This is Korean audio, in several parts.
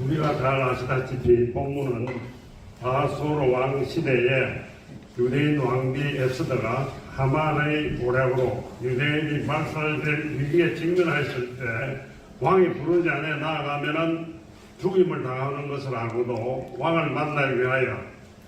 우리가 잘 아시다시피 본문은 아하수르 왕 시대에 유대인 왕비 에스더가 하만의 모략으로 유대인이 말살될 위기에 직면했을 때 왕이 부르지 않아 나아가면은 죽임을 당하는 것을 알고도 왕을 만나기 위하여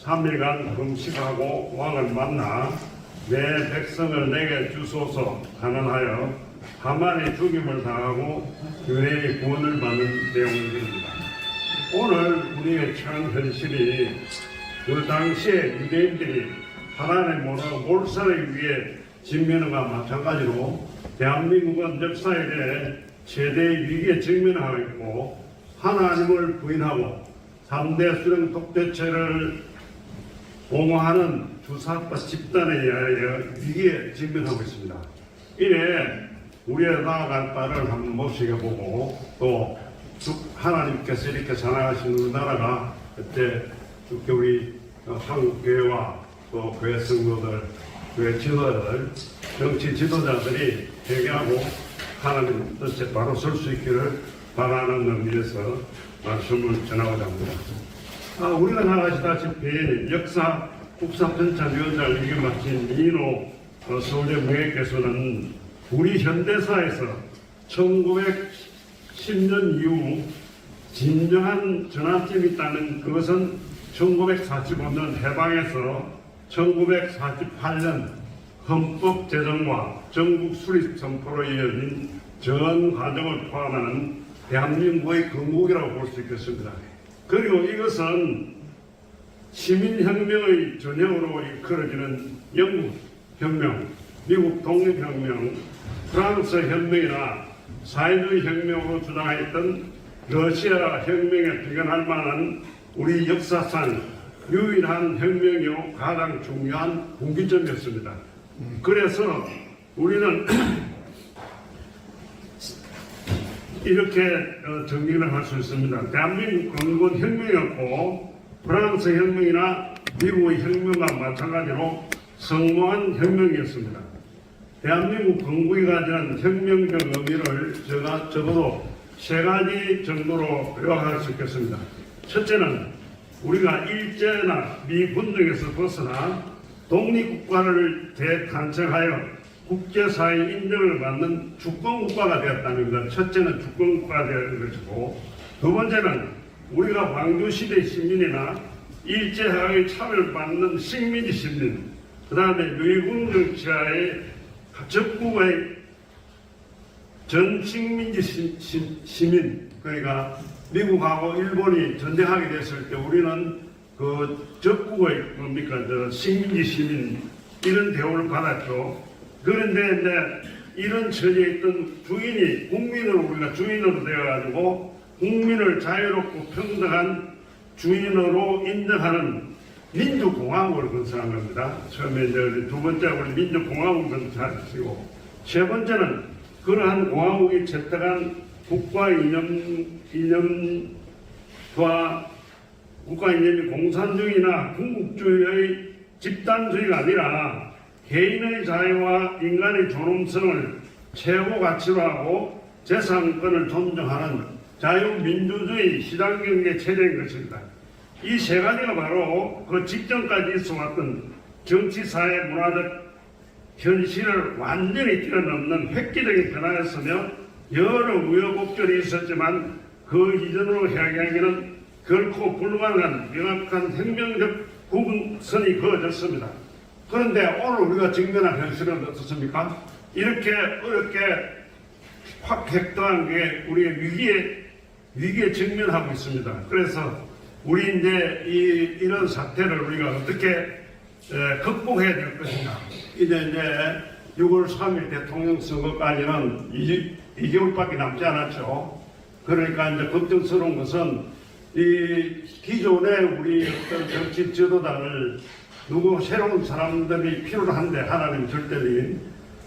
3일간 금식하고 왕을 만나 내 백성을 내게 주소서 하는하여 하만이 죽임을 당하고 유대인이 구원을 받는 내용입니다. 오늘 우리의 처한 현실이 그 당시에 유대인들이 하나님의 몰살을 위해 직면한 것과 마찬가지로 대한민국은 역사에 대해 최대의 위기에 직면하고 있고 하나님을 부인하고 3대 수령 독재체를 옹호하는 주사파 집단에 의하여 위기에 직면하고 있습니다. 이래 우리의 나아갈 바를 한번 모시게보고 또 하나님께서 이렇게 살아가신 우리나라가 그때 우리 한국교회와 또 교회 성도들, 교회 지도자들, 정치 지도자들이 회개하고 하나님 뜻에 바로 설 수 있기를 바라는 의미에서 말씀을 전하고자 합니다. 우리가 나가시다시피 역사 국사편찬위원장을 이겨 맡긴 이인호 서울대 명예교수는 우리 현대사에서 1910년 이후 진정한 전환점이 있다는 그것은 1945년 해방에서 1948년 헌법 제정과 전국 수립 선포로 이어진 전 과정을 포함하는 대한민국의 건국이라고 볼 수 있겠습니다. 그리고 이것은 시민혁명의 전형으로 이끌어지는 영국 혁명, 미국 독립혁명, 프랑스 혁명이나 사회주의 혁명으로 주장했던 러시아 혁명에 비견할 만한 우리 역사상 유일한 혁명이요 가장 중요한 분기점이었습니다. 그래서 우리는 이렇게 정리를 할 수 있습니다. 대한민국 건국은 혁명이었고 프랑스 혁명이나 미국의 혁명과 마찬가지로 성공한 혁명이었습니다. 대한민국 건국이 가진 혁명적 의미를 제가 적어도 3가지 정도로 요약할 수 있겠습니다. 첫째는 우리가 일제나 미분쟁에서 벗어나 독립국가를 재탄생하여 국제사회 인정을 받는 주권국가가 되었다는 것. 첫째는 주권국가가 되는 것이고, 두 번째는 우리가 광주시대 시민이나 일제하에 차별받는 식민지 시민, 그 다음에 미국 정치하에 적국의 전 식민지 시민, 그러니까 미국하고 일본이 전쟁하게 됐을 때 우리는 그 적국의 식민지 시민 이런 대우를 받았죠. 그런데 이제 이런 처지에 있던 주인이 국민으로 우리가 주인으로 되어가지고 국민을 자유롭고 평등한 주인으로 인정하는 민주공화국을 건설한 겁니다. 처음에 이제 두 번째 우리 민주공화국을 건설하시고 세 번째는 그러한 공화국이 채택한 국가 이념과 국가 이념이 공산주의나 군국주의의 집단주의가 아니라 개인의 자유와 인간의 존엄성을 최고 가치로 하고 재산권을 존중하는 자유민주주의 시장경제 체제인 것입니다. 이 3가지가 바로 그 직전까지 있어왔던 정치사회 문화적 현실을 완전히 뛰어넘는 획기적인 변화였으며 여러 우여곡절이 있었지만 그 이전으로 향하기는 결코 불가능한 명확한 혁명적 구분선이 그어졌습니다. 그런데 오늘 우리가 직면한 현실은 어떻습니까? 이렇게 어렵게 확 획도한 게 우리의 위기에 직면하고 있습니다. 그래서 우리 이제 이런 사태를 우리가 어떻게 극복해야 될 것인가. 이제 6월 3일 대통령 선거까지는 2개월밖에 남지 않았죠. 그러니까 이제 걱정스러운 것은 이 기존에 우리 어떤 정치 지도자를 누구 새로운 사람들이 필요한데 하나님 절대인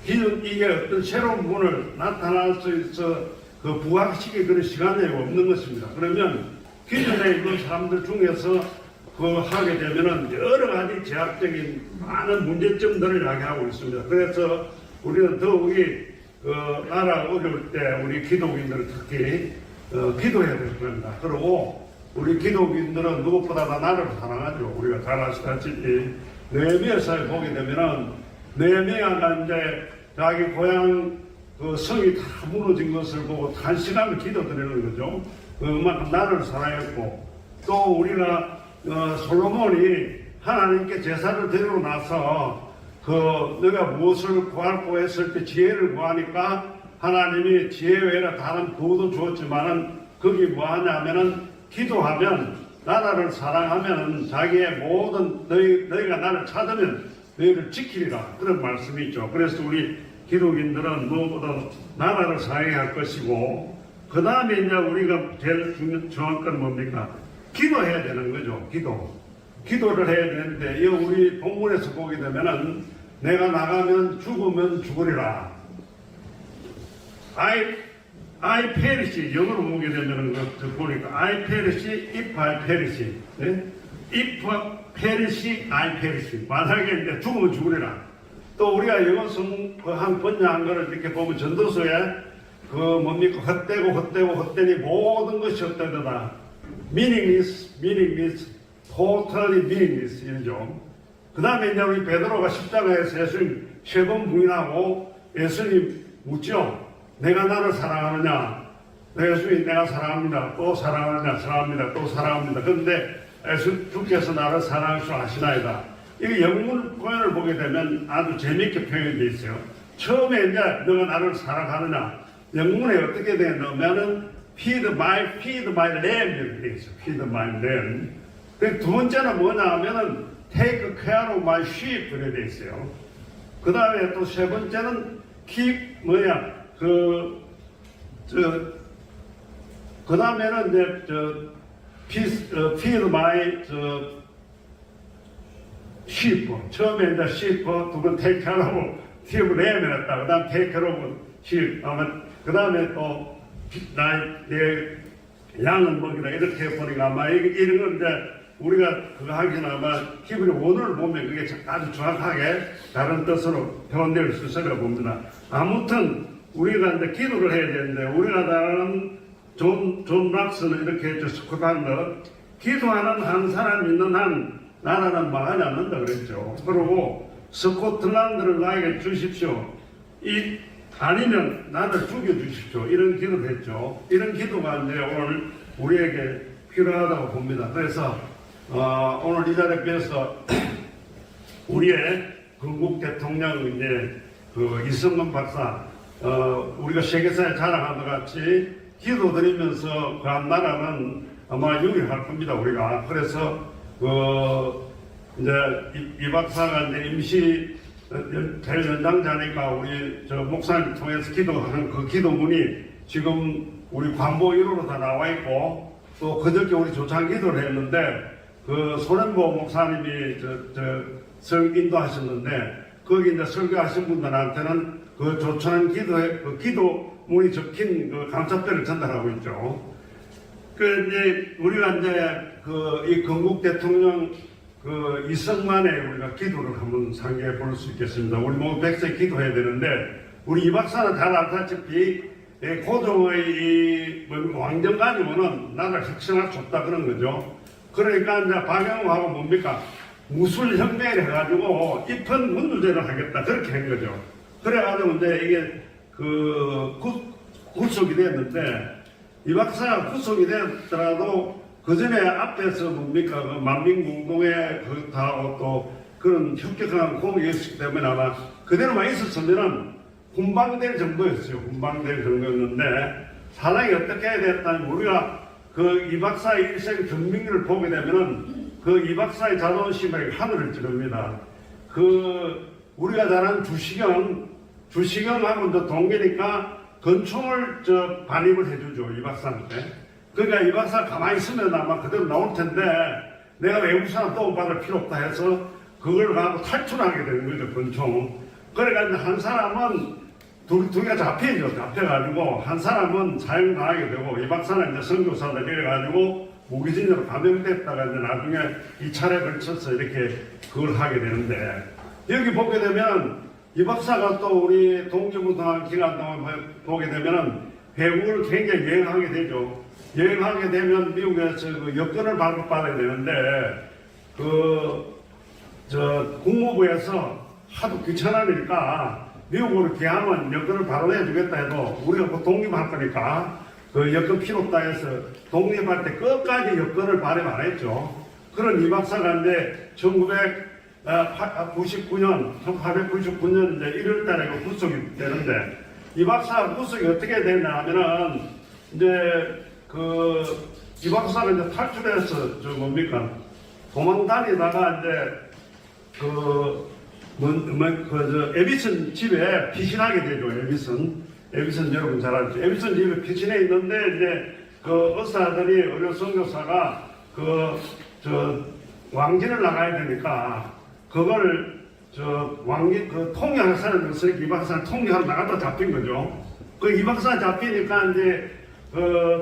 기존 이게 어떤 새로운 분을 나타날 수 있어 그 부각시킬 그런 시간이 없는 것입니다. 그러면 기존에 있는 사람들 중에서 그 하게 되면은 여러 가지 제약적인 많은 문제점들을 야기하고 있습니다. 그래서 우리는 더욱이 그 나라 어려울 때 우리 기독인들 특히 기도해야 될 겁니다. 그리고 우리 기독인들은 무엇보다 나를 사랑하죠. 우리가 잘 아시다시피 느헤미야서에 보게 되면은 느헤미야가 이제 자기 고향 그 성이 다 무너진 것을 보고 탄식하며 기도드리는 거죠. 그만큼 나를 사랑했고, 또 우리가 솔로몬이 하나님께 제사를 드리고 나서 내가 무엇을 구하고 했을 때 지혜를 구하니까 하나님이 지혜 외에는 다른 도도 주었지만은 거기 뭐하냐면은 기도하면 나라를 사랑하면 자기의 모든 너희가 나를 찾으면 너희를 지키리라, 그런 말씀이 있죠. 그래서 우리 기독인들은 무엇보다 나라를 사랑해야 할 것이고, 그 다음에 이제 우리가 제일 중요한 건 뭡니까? 기도해야 되는 거죠. 기도를 해야 되는데, 이 우리 본문에서 보게 되면은 내가 나가면 죽으면 죽으리라. I perish, 영어로 보게 되면은 보니까 I perish if I perish. 네? If perish, I perish. 만약에 이제 죽으면 죽으리라. 또 우리가 영어 한 번역한 거를 이렇게 보면 전도서에 뭡니까? 헛되니 모든 것이 헛되다. meaningless, totally meaningless, 이러죠. 그 다음에 이제 우리 베드로가 십자가에서 예수님 3번 부인하고 예수님 묻죠. 내가 나를 사랑하느냐? 예수님 내가 사랑합니다. 또 사랑하느냐? 사랑합니다. 또 사랑합니다. 그런데 주께서 나를 사랑할 줄 아시나이다. 이 영문 표현을 보게 되면 아주 재미있게 표현되어 있어요. 처음에 이제 너가 나를 사랑하느냐? 영문에 어떻게 되냐면은 feed my lamb 이렇게 되어 있어요. feed my lamb. 두 번째는 뭐냐 하면은 take care of my sheep 이렇게 되어 있어요. 그 다음에 또 세 번째는 keep 그 다음에는 이제 feed my sheep. 처음에 이제 sheep, 두 번 take care of keep lamb 이랬다. 그 다음 take care of sheep. 그 다음에 또 내 양은 먹이다. 이렇게 보니까 아마 이런 건 이제 우리가 그거 하기는 아마 히브리 원어를 보면 그게 아주 정확하게 다른 뜻으로 표현될 수 있을 거라 봅니다. 아무튼 우리가 이제 기도를 해야 되는데, 우리가 다른 존 락스는 이렇게 했죠. 스코틀랜드. 기도하는 한 사람 있는 한 나라는 망하지 않는다 그랬죠. 그리고 스코틀랜드를 나에게 주십시오. 아니면 나를 죽여주십시오. 이런 기도를 했죠. 이런 기도가 이제 오늘 우리에게 필요하다고 봅니다. 그래서 오늘 이 자리에 비해서 우리의 건국 대통령 이제 이승만 박사, 우리가 세계사에 자랑하는 것 같이 기도드리면서 그 한 나라는 아마 유의할 겁니다. 우리가. 그래서 이제 이 박사가 이제 임시 제일 연장자니까 우리 목사님 통해서 기도하는 그 기도문이 지금 우리 관보 1호로 다 나와 있고, 또 그저께 우리 조찬 기도를 했는데 소련보 목사님이 인도하셨는데, 거기 이제 설교하신 분들한테는 그 조찬 기도문이 적힌 감사패를 전달하고 있죠. 이제 우리가 이제 이 건국 대통령 이승만의 우리가 기도를 한번 상기해 볼 수 있겠습니다. 우리 모두 백세 기도해야 되는데, 우리 이 박사는 잘 알다시피 고종의 왕정 가지고는 나라를 혁신할 수 없다 그런 거죠. 그러니까 이제 박영호하고 뭡니까? 무술혁명을 해가지고 입헌 문두제를 하겠다 그렇게 한 거죠. 그래가지고 이제 이게 구속이 됐는데, 이 박사가 구속이 됐더라도 그 전에 앞에서 뭡니까? 만민공동에 또 그런 혁혁한 공이 있었기 때문에 아마 그대로만 있었으면은 훈방될 정도였어요. 훈방될 정도였는데, 사랑이 어떻게 해야 됐다면, 우리가 이 박사의 일생 전민기를 보게 되면은 이 박사의 자존심에 하늘을 찌릅니다. 우리가 잘 아는 주시경하고 동기니까 건총을 반입을 해주죠. 이 박사한테. 그러니까 이 박사 가만히 있으면 아마 그대로 나올 텐데, 내가 외국 사람 도움받을 필요 없다 해서 그걸 가지고 탈출하게 되는 거죠. 건총. 그러니까 이제 한 사람은 두 개가 잡혀가지고 한 사람은 사형당하게 되고, 이 박사는 이제 선교사들 이래가지고 무기징역으로 감염됐다가 이제 나중에 이 차례에 걸쳐서 이렇게 그걸 하게 되는데, 여기 보게 되면 이 박사가 또 우리 동기부동한 기간 동안 보게 되면은 배국을 굉장히 여행하게 되죠. 여행하게 되면 미국에서 그 여권을 발급받아야 되는데 국무부에서 하도 귀찮으니까 미국으로 귀하면 여권을 바로 해주겠다 해도 우리가 뭐 독립할 거니까 그 여권 필요 없다 해서 독립할 때 끝까지 여권을 발행 안 했죠. 그런 이 박사가 이제 1899년 이제 1월 달에 구속이 되는데 이 박사 구속이 어떻게 되냐 하면은 이제 이 박사가 이제 탈출해서 도망 다니다가 이제 에비슨 집에 피신하게 되죠. 에비슨 여러분 잘 알죠. 에비슨 집에 피신해 있는데 이제 의사들이 의료 선교사가 왕진을 나가야 되니까 그걸 왕진 통역할 사람이 있으니까 이 박사는 통역하러 나갔다 잡힌 거죠. 이 박사 잡히니까 이제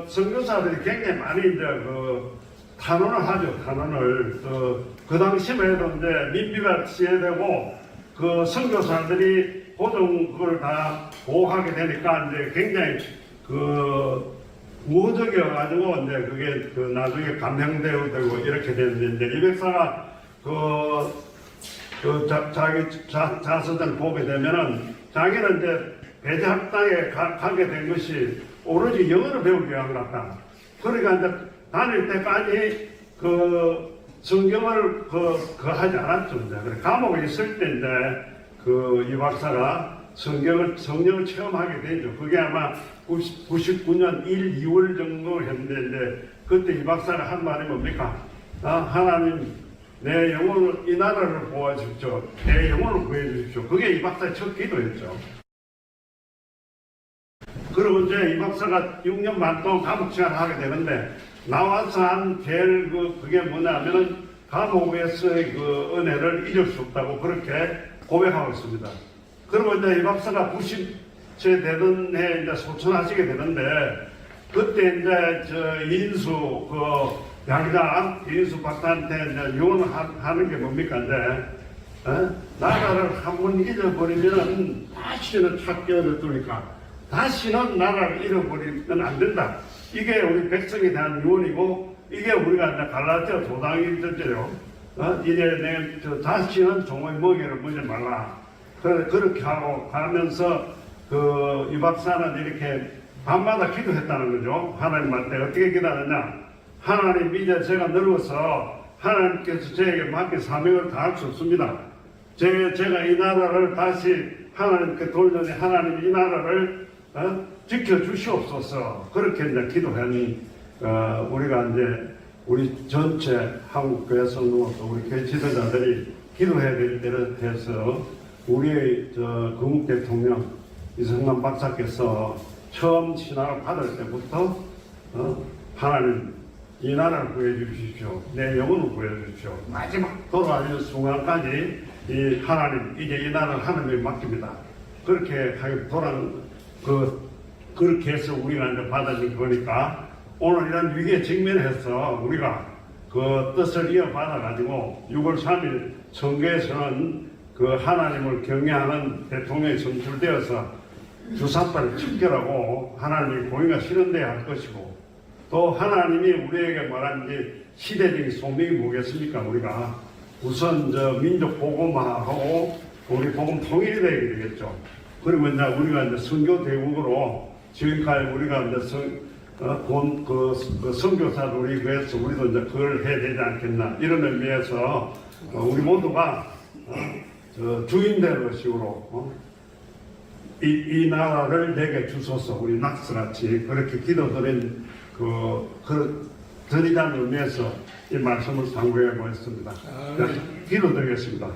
선교사들이 굉장히 많이 이제 탄원을 하죠. 탄원을 그 당시만 해도 이제 민비가 시해되고 선교사들이 고정 그걸 다 보호하게 되니까 이제 굉장히 우호적이어가지고 이제 그게 나중에 감형되고 이렇게 되는데 이제 이 백사가 자기 자서전 보게 되면은 자기는 이제 배제학당에 가게 된 것이 오로지 영어를 배우기 위한 것 같다. 그러니까 이제 다닐 때까지 성경을 하지 않았죠. 이제. 감옥에 있을 때 이제 이 박사가 성령을 체험하게 되죠. 그게 아마 99년 1, 2월 정도 했는데 그때 이 박사가 한 말이 뭡니까? 하나님 내 영혼을 이 나라를 보호하십시오. 내 영혼을 구해주십시오. 그게 이 박사의 첫 기도였죠. 그리고 이제 이 박사가 6년 반 동안 감옥 생활을 하게 되는데 나와서 한 제일 그게 뭐냐면은 감옥에서의 은혜를 잊을 수 없다고 그렇게 고백하고 있습니다. 그리고 이제 이 박사가 90세 되던 해 이제 소천하시게 되는데 그때 이제 인수 양자 인수 박사한테 이제 유언을 하는 게 뭡니까 이제 나라를 한번 잊어버리면은 다시는 찾기 어렵으니까 다시는 나라를 잃어버리면 안 된다. 이게 우리 백성에 대한 유언이고 이게 우리가 이제 갈라디아 도당이 전제요. 이제 다시는 종의 먹이를 먹지 말라. 그렇게 하고 가면서 이 박사는 이렇게 밤마다 기도했다는 거죠. 하나님한테 어떻게 기도하느냐. 하나님 이제 제가 늙어서 하나님께서 저에게 맡긴 사명을 다할 수 없습니다. 제가 이 나라를 다시 하나님께 돌려니 하나님 이 나라를 지켜주시옵소서. 그렇게 이제 기도한 우리가 이제 우리 전체 한국교회 성도도 우리 교회 지도자들이 기도해야 될 때를 해서 우리의 건국 대통령 이승만 박사께서 처음 신학을 받을 때부터 하나님 이 나라를 구해주십시오. 내 영혼을 구해주십시오. 마지막 돌아가는 순간까지 이 하나님 이제 이 나라를 하나님께 맡깁니다. 그렇게 그렇게 해서 우리가 이제 받아진 거니까 오늘 이런 위기에 직면해서 우리가 그 뜻을 이어받아가지고 6월 3일 선거에서는 하나님을 경외하는 대통령이 선출되어서 주사파를 척결하고 하나님의 공의가 실현돼야 할 것이고 또 하나님이 우리에게 말한 게 시대적인 소명이 뭐겠습니까? 우리가 우선 민족 복음화하고 우리 복음 통일이 되게 되겠죠. 그리고 이제 우리가 이제 선교 대국으로 지금까지 우리가 이제 선교사들 우리 교회에서 우리도 이제 그걸 해야 되지 않겠나 이런 의미에서 우리 모두가 주인되는 식으로 이 나라를 내게 주소서 우리 낙서같이 그렇게 기도드린 드리자는 의미에서 이 말씀을 상고해 보겠습니다. 기도드리겠습니다.